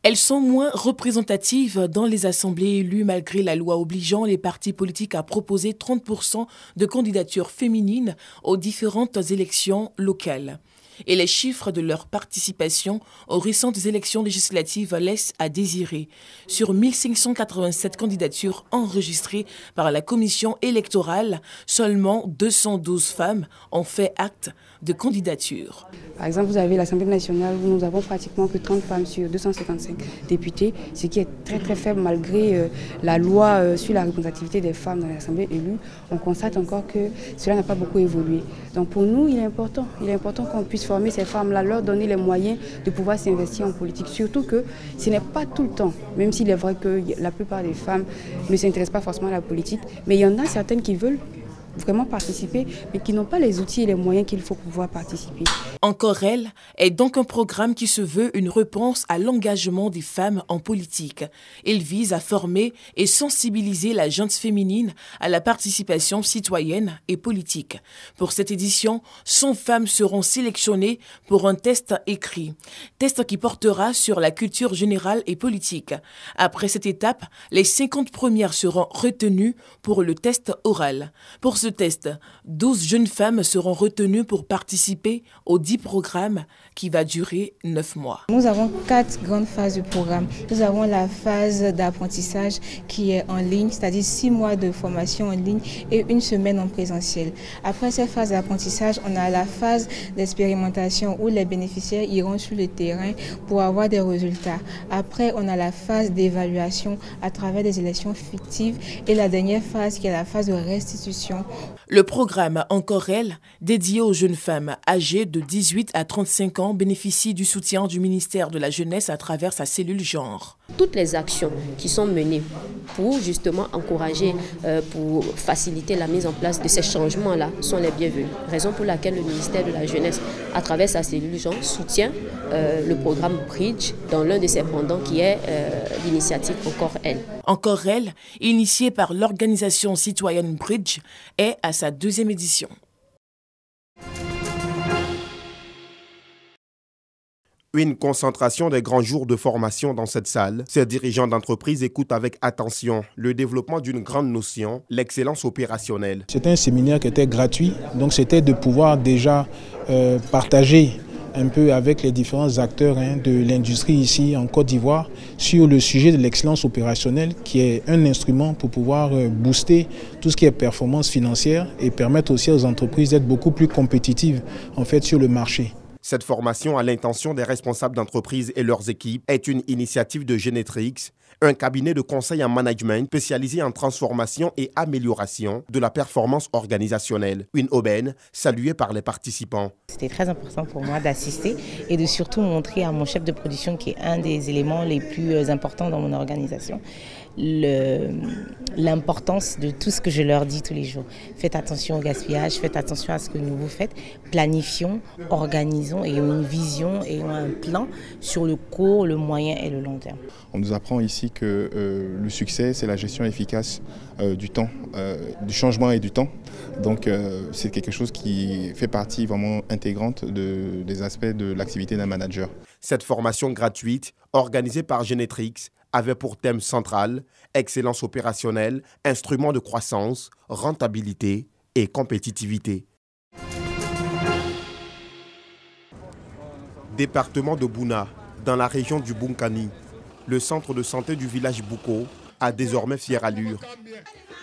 Elles sont moins représentatives dans les assemblées élues malgré la loi obligeant les partis politiques à proposer 30% de candidatures féminines aux différentes élections locales. Et les chiffres de leur participation aux récentes élections législatives laissent à désirer. Sur 1587 candidatures enregistrées par la commission électorale, seulement 212 femmes ont fait acte de candidature. Par exemple, vous avez l'Assemblée nationale où nous avons pratiquement que 30 femmes sur 255 députés, ce qui est très très faible malgré la loi sur la représentativité des femmes dans l'Assemblée élue. On constate encore que cela n'a pas beaucoup évolué. Donc pour nous, il est important qu'on puisse former ces femmes-là, leur donner les moyens de pouvoir s'investir en politique. Surtout que ce n'est pas tout le temps, même s'il est vrai que la plupart des femmes ne s'intéressent pas forcément à la politique, mais il y en a certaines qui veulent vraiment participer, mais qui n'ont pas les outils et les moyens qu'il faut pour pouvoir participer. Encore elle est donc un programme qui se veut une réponse à l'engagement des femmes en politique. Il vise à former et sensibiliser la gente féminine à la participation citoyenne et politique. Pour cette édition, 100 femmes seront sélectionnées pour un test écrit. Test qui portera sur la culture générale et politique. Après cette étape, les 50 premières seront retenues pour le test oral. Pour ce test, 12 jeunes femmes seront retenues pour participer au 10 programmes qui va durer 9 mois. Nous avons 4 grandes phases du programme. Nous avons la phase d'apprentissage qui est en ligne, c'est-à-dire 6 mois de formation en ligne et 1 semaine en présentiel. Après cette phase d'apprentissage, on a la phase d'expérimentation où les bénéficiaires iront sur le terrain pour avoir des résultats. Après, on a la phase d'évaluation à travers des élections fictives et la dernière phase qui est la phase de restitution. Le programme Encore elle, dédié aux jeunes femmes âgées de 18 à 35 ans, bénéficie du soutien du ministère de la Jeunesse à travers sa cellule genre. Toutes les actions qui sont menées pour justement encourager, pour faciliter la mise en place de ces changements-là sont les bienvenus. Raison pour laquelle le ministère de la Jeunesse, à travers sa cellule genre, soutient le programme Bridge dans l'un de ses pendants qui est l'initiative Encore elle. Encore elle, initiée par l'organisation citoyenne Bridge, est à sa 2e édition. Une concentration des grands jours de formation dans cette salle. Ces dirigeants d'entreprise écoutent avec attention le développement d'une grande notion, l'excellence opérationnelle. C'était un séminaire qui était gratuit, donc c'était de pouvoir déjà partager un peu avec les différents acteurs de l'industrie ici en Côte d'Ivoire sur le sujet de l'excellence opérationnelle qui est un instrument pour pouvoir booster tout ce qui est performance financière et permettre aussi aux entreprises d'être beaucoup plus compétitives en fait sur le marché. Cette formation à l'intention des responsables d'entreprise et leurs équipes est une initiative de Genetrix, un cabinet de conseil en management spécialisé en transformation et amélioration de la performance organisationnelle. Une aubaine saluée par les participants. C'était très important pour moi d'assister et de surtout montrer à mon chef de production, qui est un des éléments les plus importants dans mon organisation, l'importance de tout ce que je leur dis tous les jours. Faites attention au gaspillage, faites attention à ce que vous faites, planifions, organisons, ayons une vision, ayons un plan sur le court, le moyen et le long terme. On nous apprend ici que le succès, c'est la gestion efficace du temps, du changement et du temps. Donc c'est quelque chose qui fait partie vraiment intégrante des aspects de l'activité d'un manager. Cette formation gratuite, organisée par Genetrix, avait pour thème central excellence opérationnelle, instruments de croissance, rentabilité et compétitivité. Département de Bouna, dans la région du Bunkani, le centre de santé du village Bouko a désormais fière allure.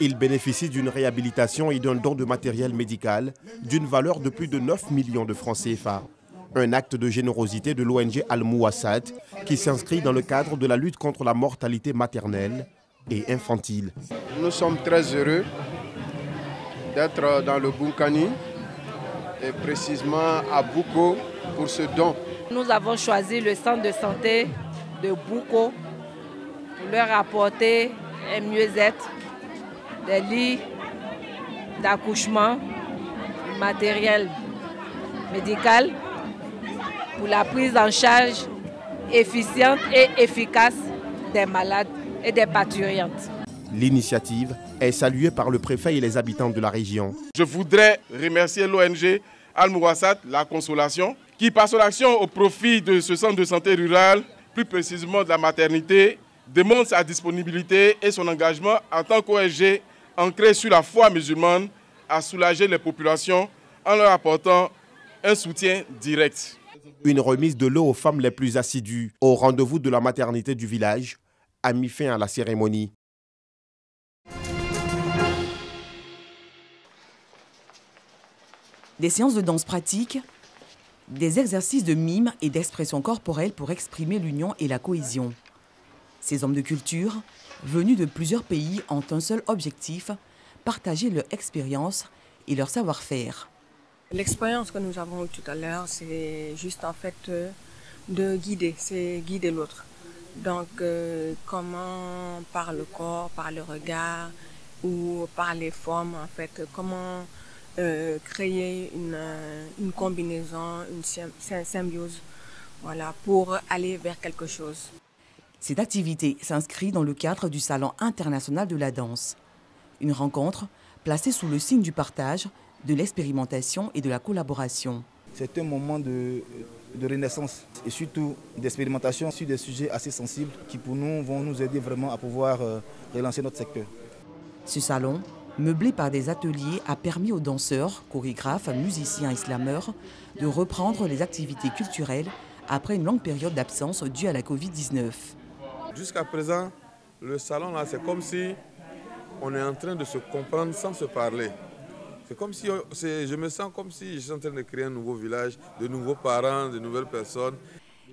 Il bénéficie d'une réhabilitation et d'un don de matériel médical d'une valeur de plus de 9 millions de francs CFA. Un acte de générosité de l'ONG Al-Mouassat qui s'inscrit dans le cadre de la lutte contre la mortalité maternelle et infantile. Nous sommes très heureux d'être dans le Bunkani et précisément à Bouko pour ce don. Nous avons choisi le centre de santé de Bouko pour leur apporter un mieux-être, des lits d'accouchement, du matériel médical pour la prise en charge efficiente et efficace des malades et des parturientes. L'initiative est saluée par le préfet et les habitants de la région. Je voudrais remercier l'ONG Al-Mouassat, La Consolation, qui par son action au profit de ce centre de santé rural plus précisément de la maternité, démontre sa disponibilité et son engagement en tant qu'ONG ancrée sur la foi musulmane à soulager les populations en leur apportant un soutien direct. Une remise de l'eau aux femmes les plus assidues au rendez-vous de la maternité du village a mis fin à la cérémonie. Des séances de danse pratique, des exercices de mime et d'expression corporelle pour exprimer l'union et la cohésion. Ces hommes de culture, venus de plusieurs pays, ont un seul objectif, partager leur expérience et leur savoir-faire. L'expérience que nous avons eue tout à l'heure, c'est juste en fait de guider, c'est guider l'autre. Donc comment par le corps, par le regard ou par les formes en fait, comment créer une combinaison, une symbiose, voilà, pour aller vers quelque chose. Cette activité s'inscrit dans le cadre du Salon international de la danse. Une rencontre placée sous le signe du partage, de l'expérimentation et de la collaboration. C'est un moment de renaissance et surtout d'expérimentation sur des sujets assez sensibles qui pour nous vont nous aider vraiment à pouvoir relancer notre secteur. Ce salon, meublé par des ateliers, a permis aux danseurs, chorégraphes, musiciens et slameurs de reprendre les activités culturelles après une longue période d'absence due à la Covid-19. Jusqu'à présent, le salon là, c'est comme si on est en train de se comprendre sans se parler. C'est comme si je me sens comme si je suis en train de créer un nouveau village, de nouveaux parents, de nouvelles personnes.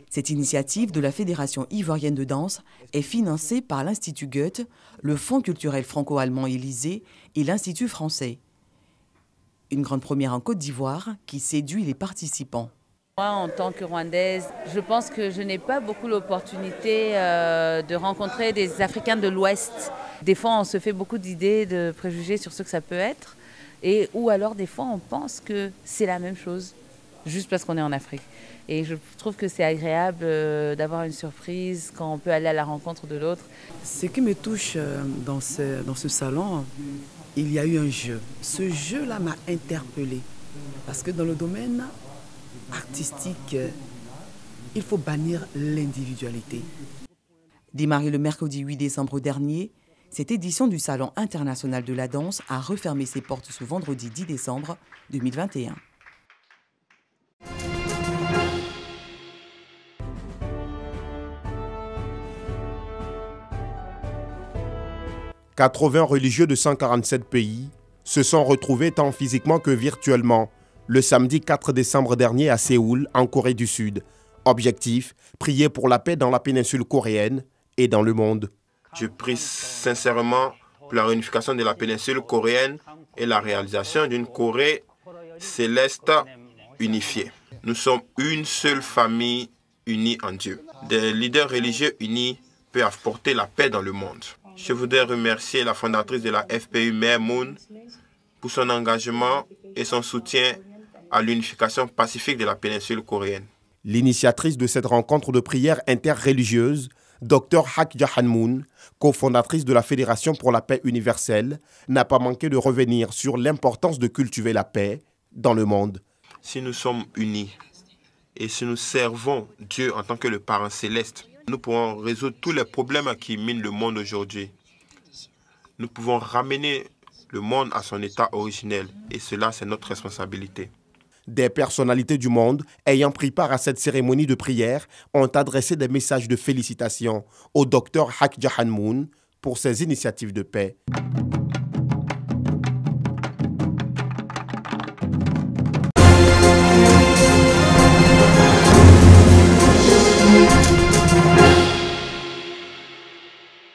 Cette initiative de la Fédération ivoirienne de danse est financée par l'Institut Goethe, le Fonds culturel franco-allemand Élysée et l'Institut français. Une grande première en Côte d'Ivoire qui séduit les participants. Moi, en tant que Rwandaise, je pense que je n'ai pas beaucoup l'opportunité de rencontrer des Africains de l'Ouest. Des fois, on se fait beaucoup d'idées, de préjugés sur ce que ça peut être. Ou alors, des fois, on pense que c'est la même chose, juste parce qu'on est en Afrique. Et je trouve que c'est agréable d'avoir une surprise quand on peut aller à la rencontre de l'autre. Ce qui me touche dans ce salon, il y a eu un jeu. Ce jeu-là m'a interpellée. Parce que dans le domaine artistique, il faut bannir l'individualité. Démarré le mercredi 8 décembre dernier, cette édition du Salon international de la danse a refermé ses portes ce vendredi 10 décembre 2021. « 80 religieux de 147 pays se sont retrouvés tant physiquement que virtuellement le samedi 4 décembre dernier à Séoul, en Corée du Sud. Objectif, prier pour la paix dans la péninsule coréenne et dans le monde. Je prie sincèrement pour la réunification de la péninsule coréenne et la réalisation d'une Corée céleste unifiée. Nous sommes une seule famille unie en Dieu. Des leaders religieux unis peuvent apporter la paix dans le monde. Je voudrais remercier la fondatrice de la FPU, Mère Moon, pour son engagement et son soutien à l'unification pacifique de la péninsule coréenne. L'initiatrice de cette rencontre de prière interreligieuse, Dr Hak Ja-han Moon, cofondatrice de la Fédération pour la paix universelle, n'a pas manqué de revenir sur l'importance de cultiver la paix dans le monde. Si nous sommes unis et si nous servons Dieu en tant que le parent céleste, nous pouvons résoudre tous les problèmes qui minent le monde aujourd'hui. Nous pouvons ramener le monde à son état originel et cela, c'est notre responsabilité. Des personnalités du monde ayant pris part à cette cérémonie de prière ont adressé des messages de félicitations au Dr Hak Ja-han Moon pour ses initiatives de paix.